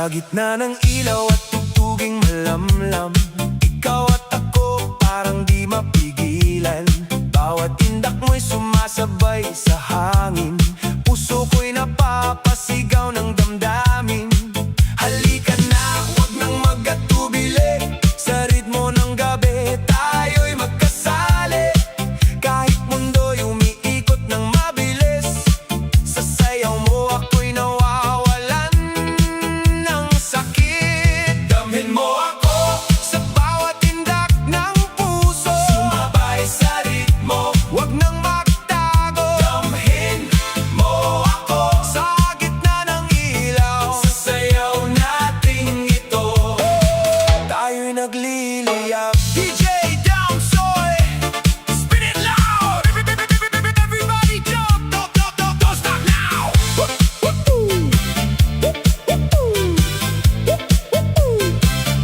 Sa gitna ng ilaw at tugtuging malamlam, ikaw at ako parang di mapigilan. Bawat indak mo'y sumasabay sa hangin, puso ko'y napapasigaw ng damdamin. Halika na, huwag nang mag-atubili, sa ritmo ng gabi tayo'y magkasali. Kahit mundo'y umiikot ng mabilis, sa sayaw mo ako'y nawawalan ng sakit. Damhin mo ako sa bawat tindak ng puso, sumabay sa ritmo, huwag nang magtago. Damhin mo ako sa gitna ng ilaw, sa sayaw nating ito tayo'y nagliliyab. DJ Damsoy, spin it loud. Everybody jump, don't stop now.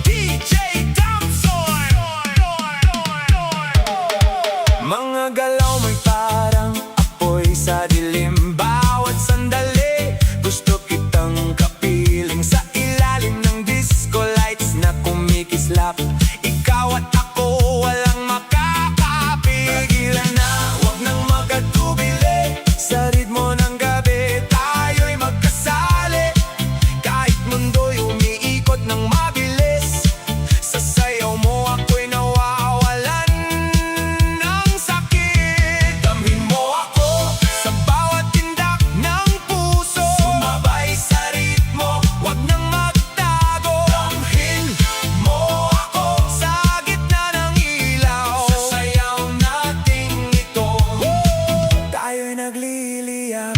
DJ Damsoy. Mga galaw mo'y parang apoy sa dilim. Bawat sandali gusto kitang kapiling, sa ilalim ng disco lights na kumikislap. Ikaw at ako walang makakapigilan na, huwag nang mag-atubili, sa ritmo ng gabi tayo'y magkasali. Kahit mundo'y umiikot ng mabilis, sa sayaw mo ako'y nawawalan ng sakit. Damhin mo ako sa bawat tindak ng puso, sumabay sa ritmo, huwag nang magtago. Damhin mo ako sa gitna ng ilaw, sa sayaw nating ito tayo'y nagliliyab.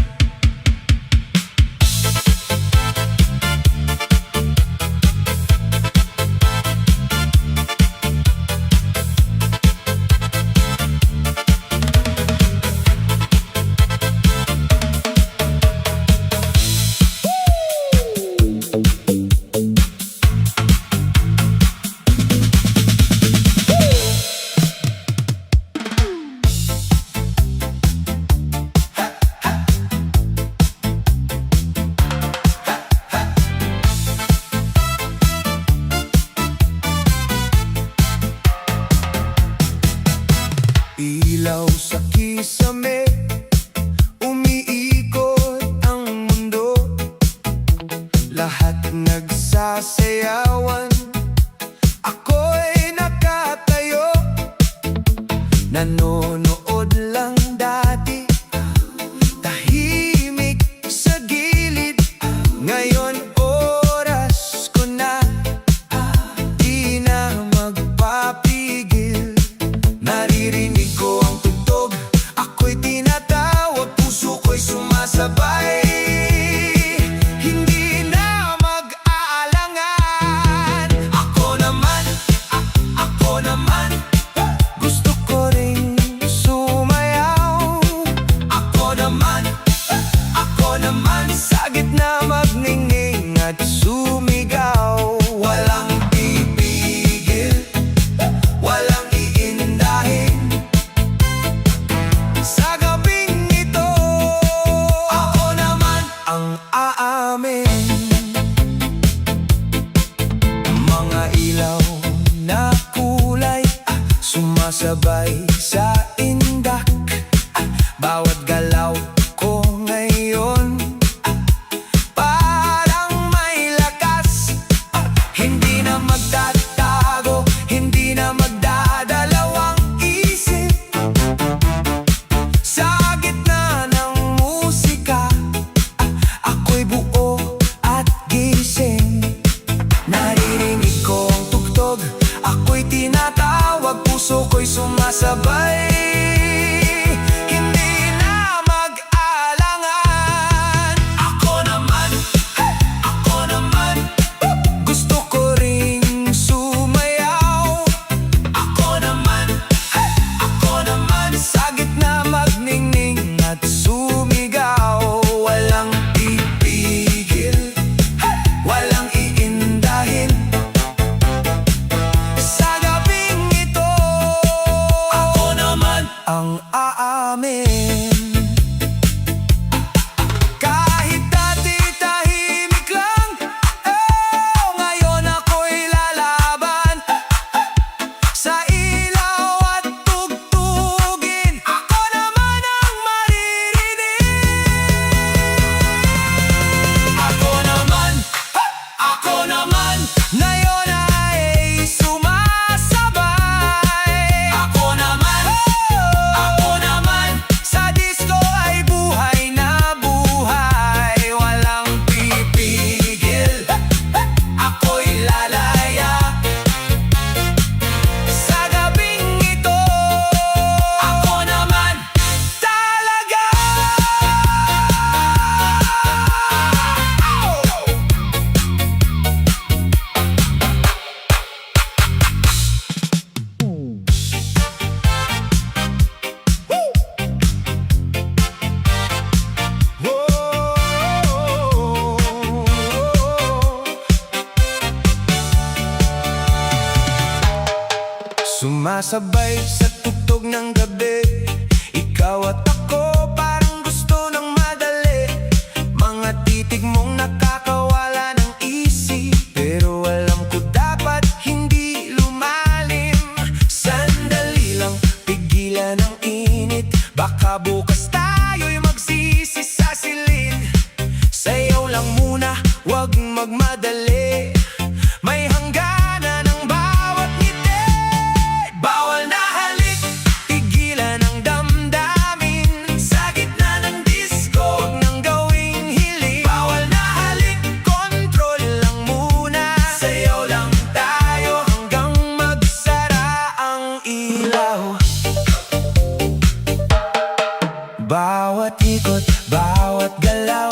Ilaw sa kisame, umiikot ang mundo, lahat nagsasayawan. Ako'y nakatayo, nanonood lang dati, tahimik sa gilid. Ngayon oras ko na, di na magpapigil. Naririnig ko ang tugtog, ako'y tinatawag, puso ko'y sumasabay. Hindi na mag-aalangan. Ako naman, gusto ko ring sumayaw. Ako naman, sa gitna magningning at sumigaw. Walang pipigil, walang iindahin, sa gabing ito ako naman ang aamin. Mga ilaw na kulay, sumasabay sa indak, bawat galaw ko ngayon parang may lakas. Hindi na magtatago, hindi na magdadalawang isip, sa gitna ng musika ako'y buo at gising. Naririnig ko ang tugtog, ako'y tinatawag, puso ko'y sumasabay. Hindi na mag-aalangan. Ako naman, gusto ko ring sumayaw. Ako naman, sa gitna magningning at sumigaw. Walang pipigil, walang iindahin, sa gabing ito ako naman Sumasabay sa tugtog ng gabi, ikaw at ako parang gusto ng madali. Mga titig mong nakakawala ng isip, pero alam ko dapat hindi lumalim. Sandali lang, pigilan ang init, baka bukas tayo'y magsisi sa silid. Sayaw lang muna, wag magmadali, may hangganan ng bawat ngiti. Bawal na halik, tigilan ang damdamin, sa gitna ng disco, wag nang gawing hiling. Bawal na halik, kontrol lang muna, sayaw lang tayo hanggang magsara ang ilaw. Bawat ikot, bawat galaw,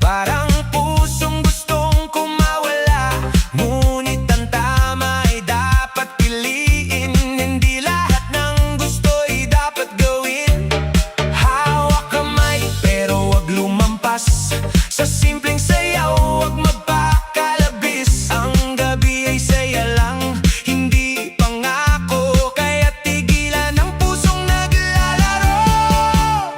parang pusong gustong kumawala. Ngunit ang tama ay dapat piliin, hindi lahat ng gusto'y dapat gawin. Hawak kamay pero wag lumampas, sa simpleng sayaw wag magpakalabis. Ang gabi ay saya lang, hindi pangako, kaya tigilan ang pusong naglalaro.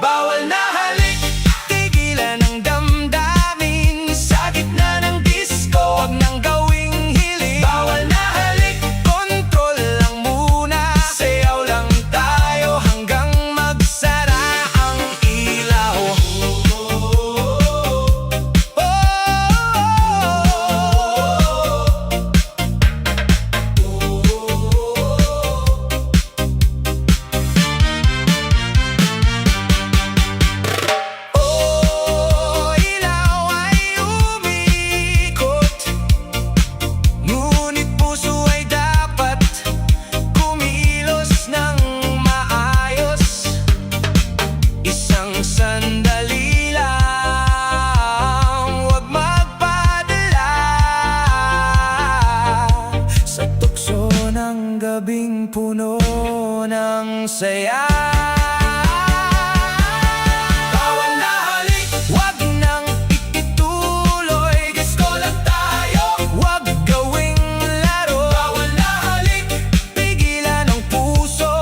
Bawal na halik, tigilan ang damdamin, sa gitna ng disco, wag nang gawing hiling. Bawal na halik, kontrol lang muna, sayaw lang tayo hanggang magsara ang ilaw. Ilaw ay umiikot, ngunit puso ay dapat kumilos ng maayos. Isang sandali lang, wag magpadala, sa tukso ng gabing puno ng saya. Bawal na halik, wag nang ituloy, disco lang tayo, wag gawing laro. Bawal na halik, pigilan ang puso,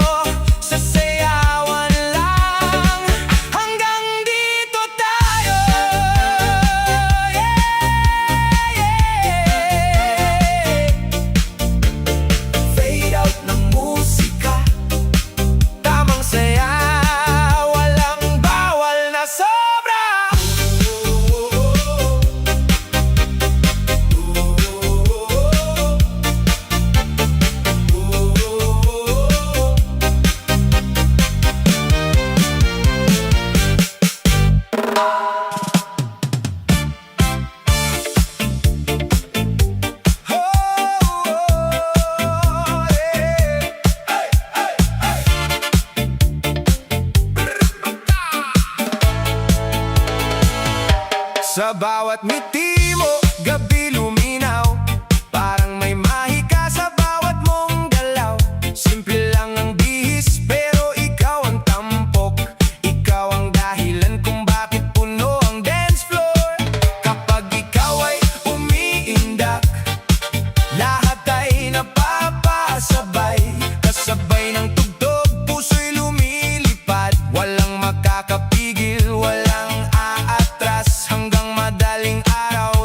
sa sayawan lang, hanggang dito tayo. Fade out ng musika, tamang saya, walang bawal na sobra. Sa bawat ngiti mo, gabi luminaw, parang may mahika sa bawat mong galaw. Simple lang ang bihis, pero ikaw ang tampok, ikaw ang dahilan kung bakit puno ang dance floor. Kapag ikaw ay umiindak, lahat ay napapasabay, kasabay ng tugtog, puso'y lumilipad. Walang makakapigil, walang aatras, hanggang madaling araw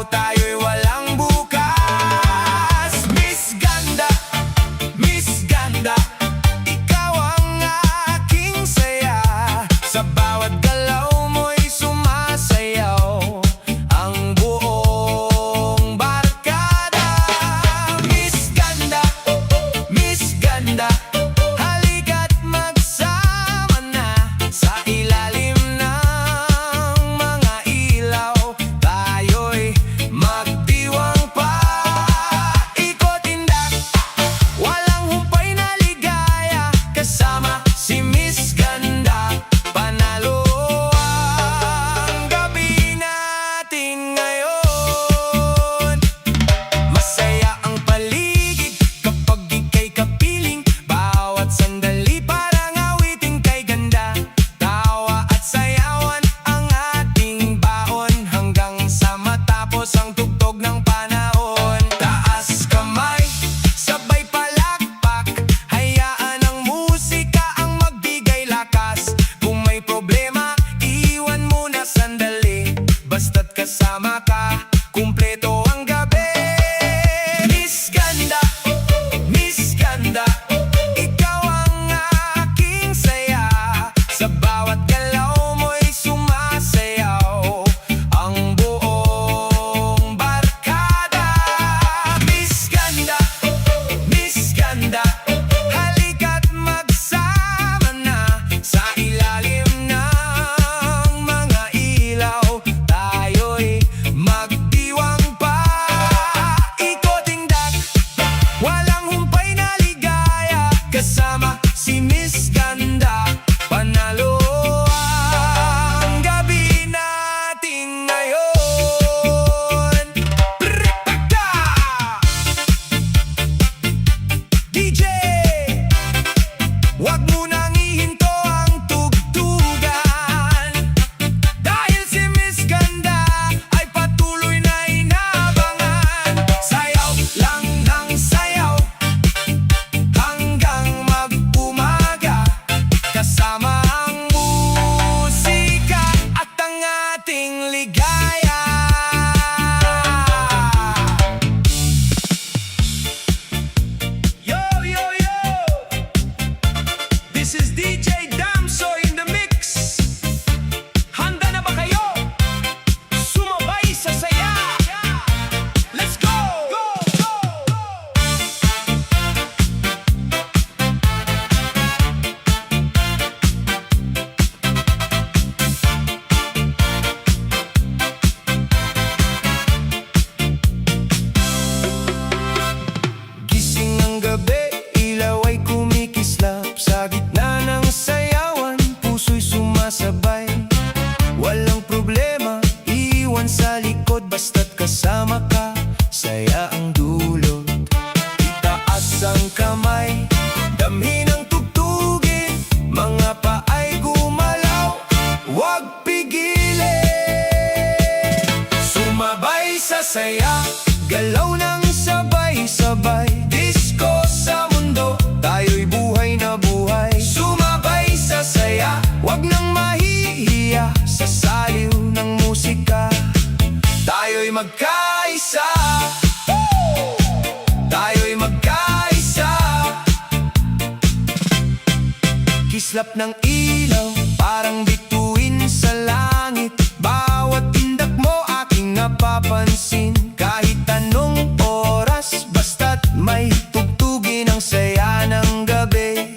Islap ng ilaw, parang bituin sa langit. Bawat tindak mo aking napapansin. Kahit anong oras, basta't may tugtugin ang saya ng gabi.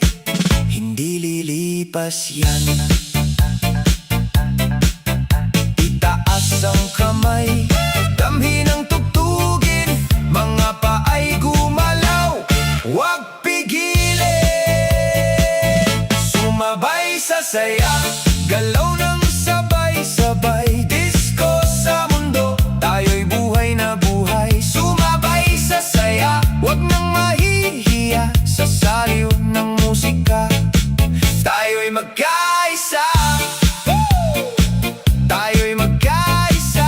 Hindi lilipas yan. Itaas ang kamay, damhin ang tugtugin. Mga paay gumalaw, huwag pigilin. Sumabay sa saya, galaw ng sabay-sabay. Disco sa mundo, tayo'y buhay na buhay. Sumabay sa saya, huwag nang mahihiya. Sa saliw ng musika, tayo'y magkaisa. Tayo'y magkaisa.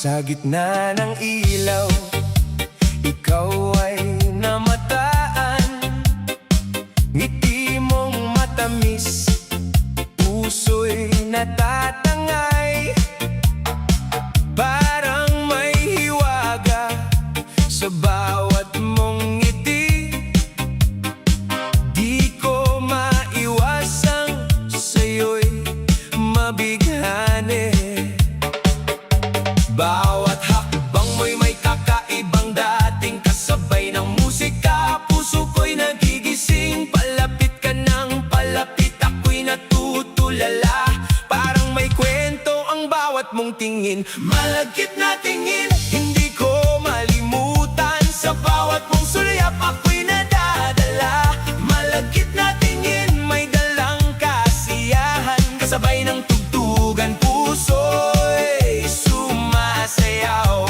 Sa gitna ng ilaw, ikaw ay namataan. Ngiti mong matamis, puso'y natatangay. Parang may hiwaga sa bawat mong ngiti. Di ko maiwasang sa'yo'y mabighani. Bawat hakbang mo'y may kakaibang dating. Kasabay ng musika, puso ko'y nagigising. Palapit ka ng palapit, ako'y natutulala. Parang may kwento ang bawat mong tingin. Malagkit na tingin, hindi ko malimutan. Sa bawat mong sulyap, ako'y nadadala. Malagkit na tingin, may dalang kasiyahan. Kasabay ng tugtugan, puso'y sumasayaw.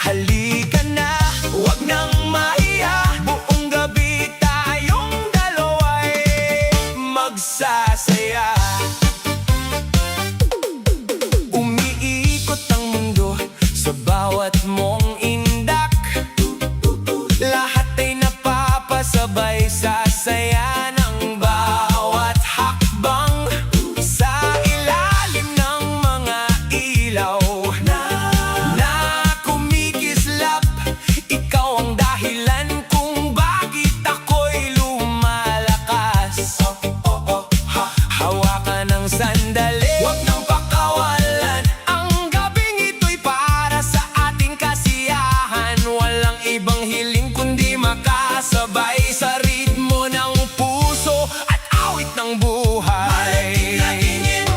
Halika na, huwag nang maiya. Buong gabi tayong dalawa'y magsasaya. Umiikot ang mundo sa bawat mong indak. Lahat ay napapasabay sa saya ng bawat hakbang. Sa ilalim ng mga ilaw na kumikislap, ikaw ang dahilan kung bakit ako'y lumalakas. Hawakan ng sandali, huwag nang pakawalan. Ang gabing ito'y para sa ating kasiyahan. Walang ibang hiling kundi makasabay sa ritmo ng puso at awit ng buhay.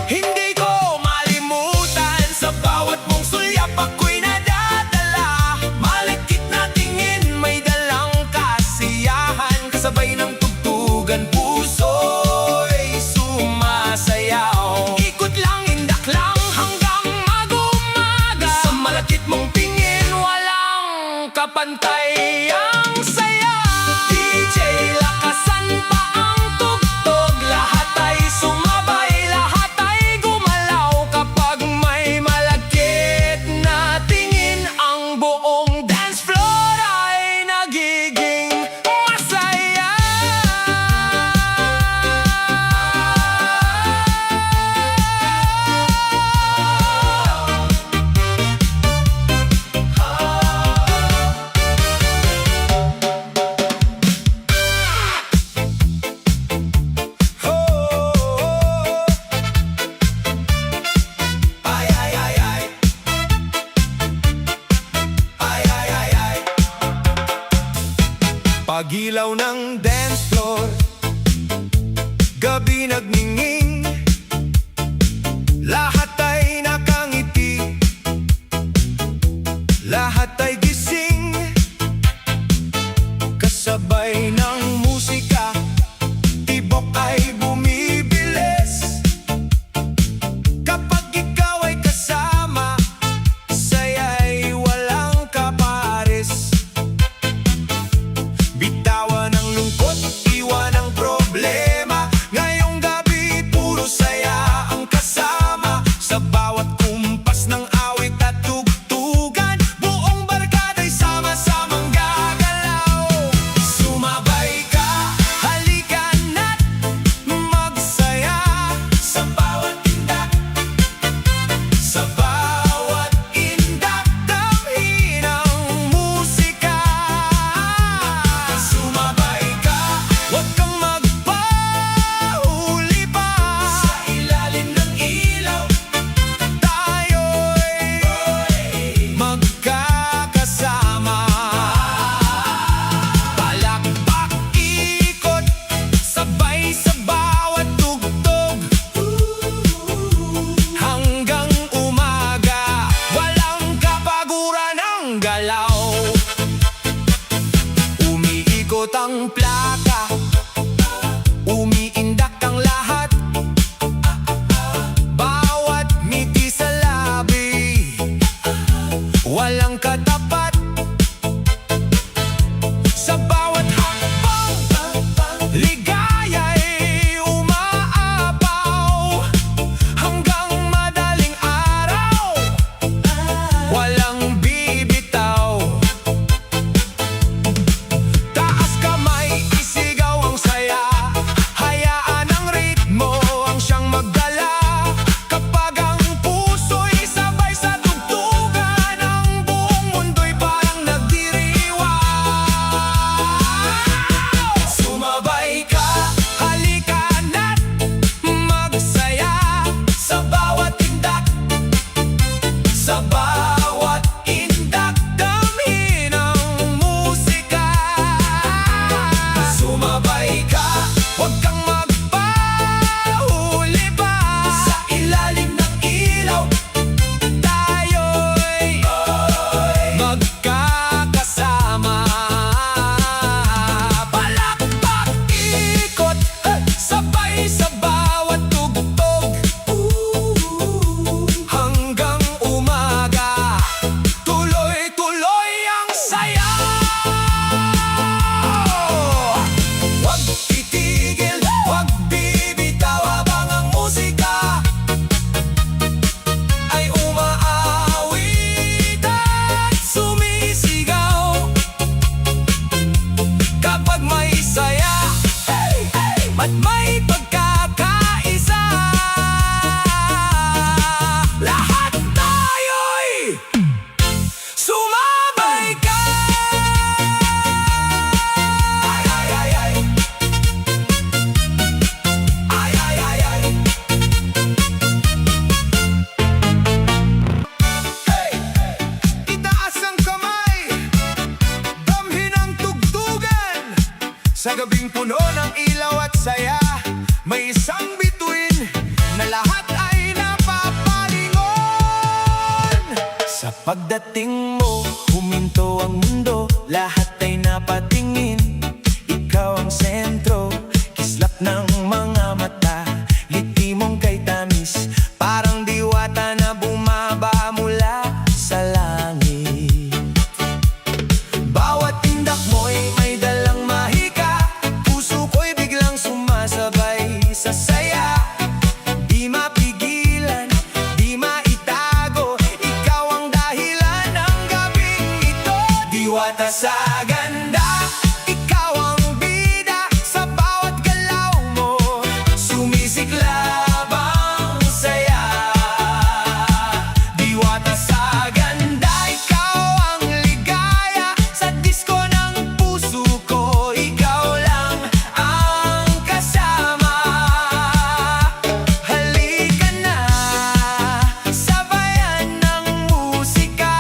Hindi ko malimutan, sa bawat mong sulyap ako'y nadadala. Malagkit na tingin, may dalang kasiyahan. Kasabay ng tugtugan, puso'y sumasayaw. Ikot lang, indak lang hanggang mag-umaga. Sa malagkit mong tingin, walang kapantay ang saya. DJ, lakasan pa ang tugtog. Lahat ay sumabay, lahat ay gumalaw. Kapag may malagkit na tingin, ang buong dance floor ay nagiging masaya. Ay, ay, ay, ay. Ay, ay, ay, ay. Pagilaw ng dance floor, gabi nagningning. Lahat ay nakangiti, lahat ay gising. Kasabay ng musika, tibok ay bumibilis. Kapag ikaw ay kasama, saya'y walang kapares. Bitawan ang lungkot, iwan ang problema. Ngayon Umiikot ang plaka, umiindak ang lahat. Bawat ngiti sa labi, walang katapat. Sa bawat hakbang, ligaya'y umaapaw. Hanggang madaling araw, walang bibitaw. Taas kamay, isigaw ang saya. Hayaan ang ritmo ang siyang magdala. Kapag ang puso'y sabay sa tugtugan, ang buong mundo'y parang nagdiriwang. Sumabay ka, halika na't magsaya. Sa bawat tindak, sa bawat indak, damhin ang musika. Sumabay ka, huwag kang magpahuli pa. Sa ilalim ng ilaw, tayo'y magkakasama. Palakpak, ikot, sabay sa bawat tugtog. Hanggang umaga, tuloy-tuloy ang saya. Huwag titigil, huwag bibitaw habang ang musika ay umaawit at sumisigaw. Kapag may saya at may pagkakaisa, lahat tayo'y sumabay ka. Ay, ay, ay, ay. Ay, ay, ay, ay. Hey! Itaas ang kamay, damhin ang tugtugan. Sa gabing puno ng ilaw at saya, may isang bituin na lahat ay napapalingon. Sa pagdating mo, huminto ang mundo, lahat ay napatingin. Ikaw ang sentro, kislap ng mga mata. Ngiti mong kay tamis, parang diwata na bumaba mula sa langit. Bawat tindak mo'y may dalang mahika, puso ko'y biglang sumasabay sa saya. Di mapigilan, di maitago, ikaw ang dahilan ng gabing ito. Diwata sa ganda, ikaw ang bida sa bawat galaw mo. Sumisiklab ang saya. Diwata sa ganda, ikaw ang ligaya sa disko ng puso ko. Ikaw lang ang kasama. Halika na, sabayan ng musika.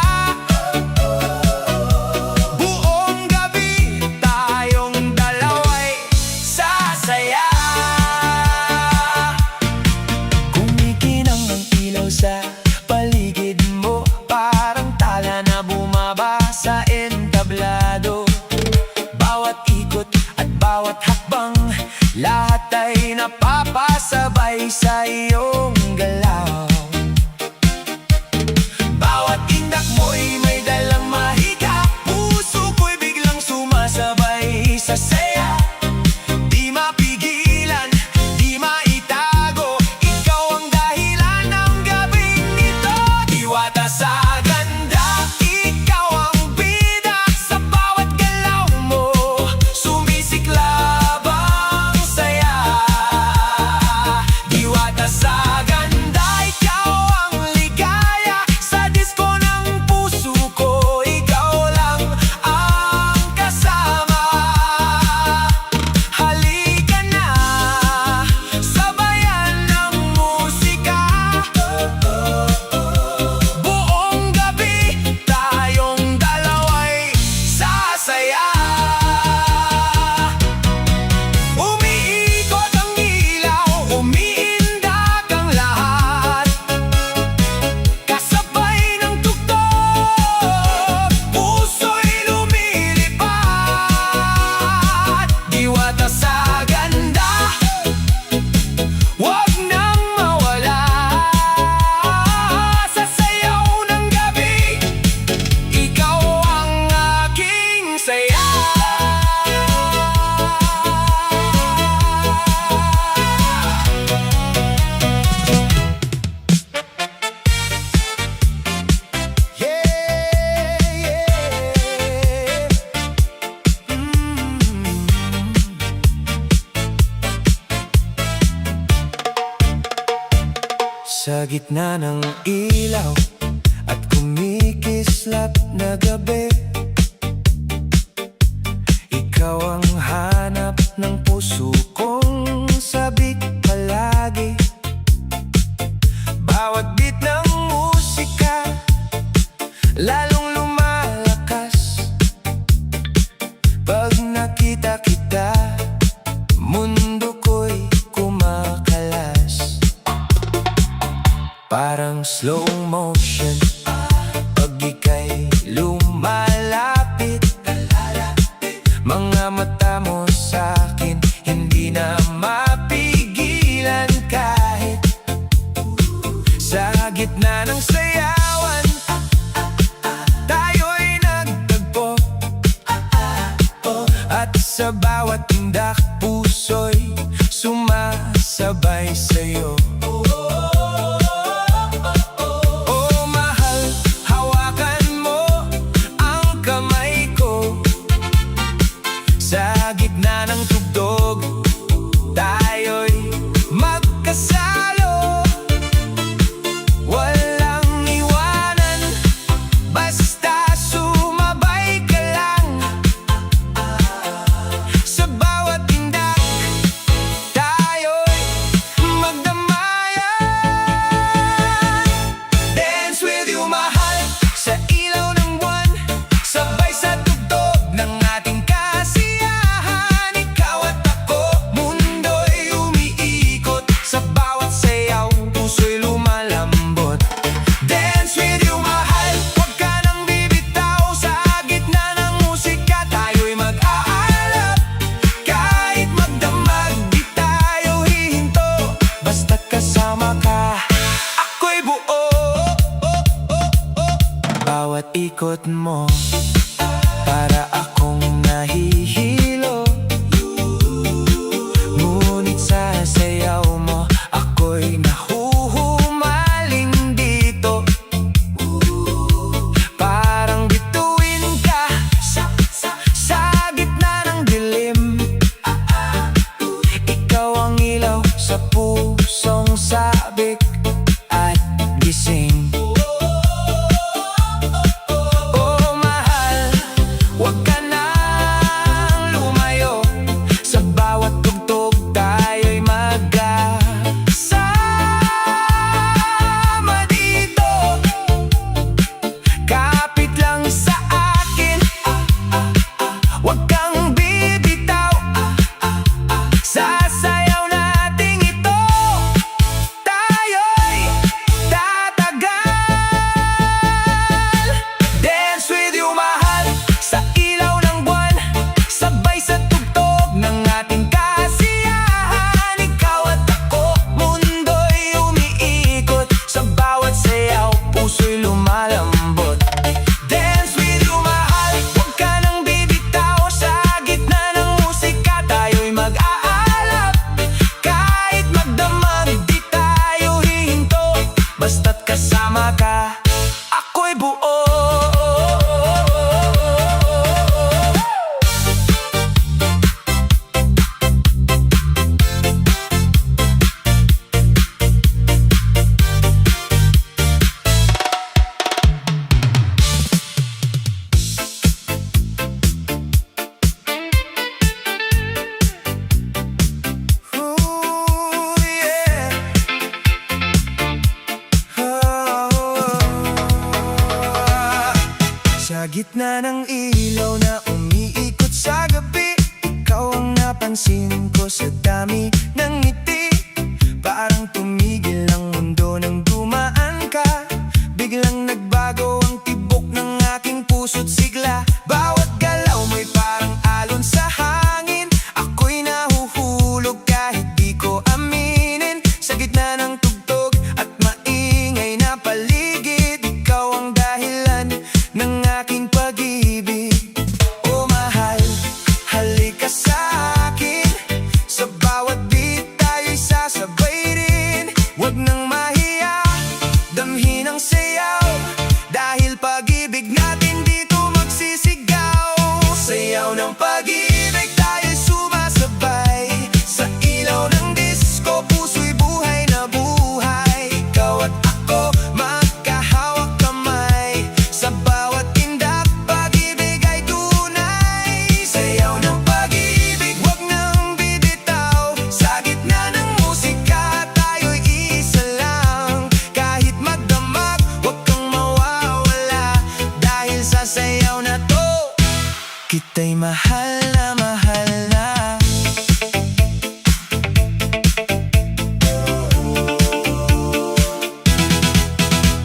Buong gabi, tayong dalawa'y sasaya. Kumikinang ang ilaw sa paligid mo, parang tala na bumaba sa entablado. Bawat ikot at bawat hakbang, lahat ay napapasabay sa iyong galaw. Bawat indak mo'y may dalang mahika, puso ko'y biglang sumasabay sa saya. Di mapigilan, di maitago, ikaw ang dahilan ng gabing ito. Diwata sa ganda, ikaw ang bida sa bawat galaw mo. Sumisiklab ang saya. Diwata sa saya. Sa gitna ng ilaw at kumikislap na gabi, ikaw ang hanap ng puso kong sabik palagi. Bawat beat ng musika lalong lumalakas. Pag nakita kita, mundo ko'y kumakalas. Parang slow motion pag ika'y lumalapit. Mga mata mo sa'kin hindi na mapigilan. Kahit sa gitna ng sayawan, tayo'y nagtagpo. At sa bawat tindak, puso'y sumasabay sa'yo. Sa gitna ng tugtog, tayo'y magkasalo. Walang iwanan, basta sumabay ka lang. Sa bawat tindak, tayo'y magdamayan. Dance with you, mahal, sa ilaw ng buwan, sabay sa tugtog ng ating bawat ikot mo, para akong nahihilo. Ngunit sa sayaw mo, ako'y nahuhumaling dito. Parang bituin ka sa gitna ng dilim. Ikaw ang ilaw sa pusong sabik at gising. Basta't kasama ka, ako'y buo. Sa gitna ng ilaw na umiikot sa gabi, ikaw ang napansin ko sa dami ng ngiti. Parang tumigil ang mundo nang dumaan ka. Biglang nagbago ang tibok ng aking puso't sigla. Bawat galaw mo'y parang alon sa hangin. Ako'y nahuhulog kahit di ko aminin. Sa gitna ng tugtog at maingay na paligid, ikaw ang dahilan ng aking pag-ibig. pag-ibig tayo'y sumasabay sa ilaw ng disco, puso'y buhay na buhay. Ikaw at ako magkahawak kamay, sa bawat tindak pag-ibig ay tunay. Sayaw ng pag-ibig, wag nang bibitaw, sa gitna ng musika tayo'y isa lang. Kahit magdamag, wag kang mawawala, dahil sa sayaw na to kita'y mahal na mahal na.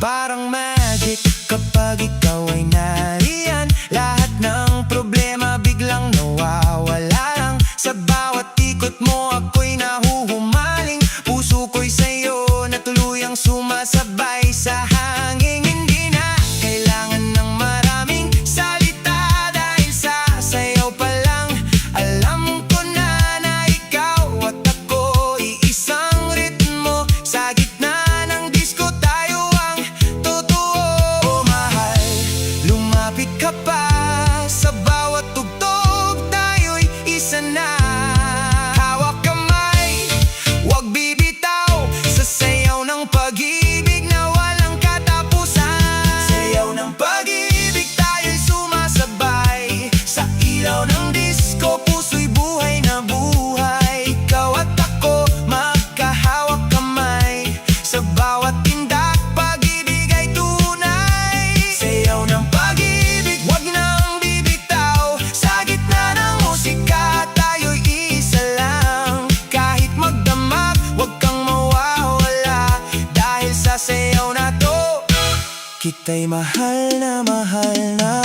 Parang magic kapag ikaw ay nariyan, lahat ng problema biglang nawawala lang. Sa bawat ikot mo ako'y nahuhumaling, puso ko'y sa'yo na tuluyang sumasabay sa hangin. Hindi na kailangan ng maraming salita, dahil sa sayaw pa lang alam ko na na ikaw at ako iisang ritmo. Sa gitna ng disco tayo ang totoo. Oh mahal, lumapit ka pa, sa bawat tugtog tayo'y isa na. Hawak kamay, wag bibitaw, sa sayaw ng pag-ibig na walang katapusan. Sayaw ng pag-ibig tayo'y sumasabay sa ilaw ng disco, puso'y buhay na buhay. Ikaw at ako magkahawak kamay, sa bawat tindak pag-ibig ay tunay. Sayaw ng pag-ibig, wag nang bibitaw, sa gitna ng musika tayo'y isa lang. Kahit magdamag, wag kang mawawala, dahil sa sayaw na to kita'y mahal na mahal na.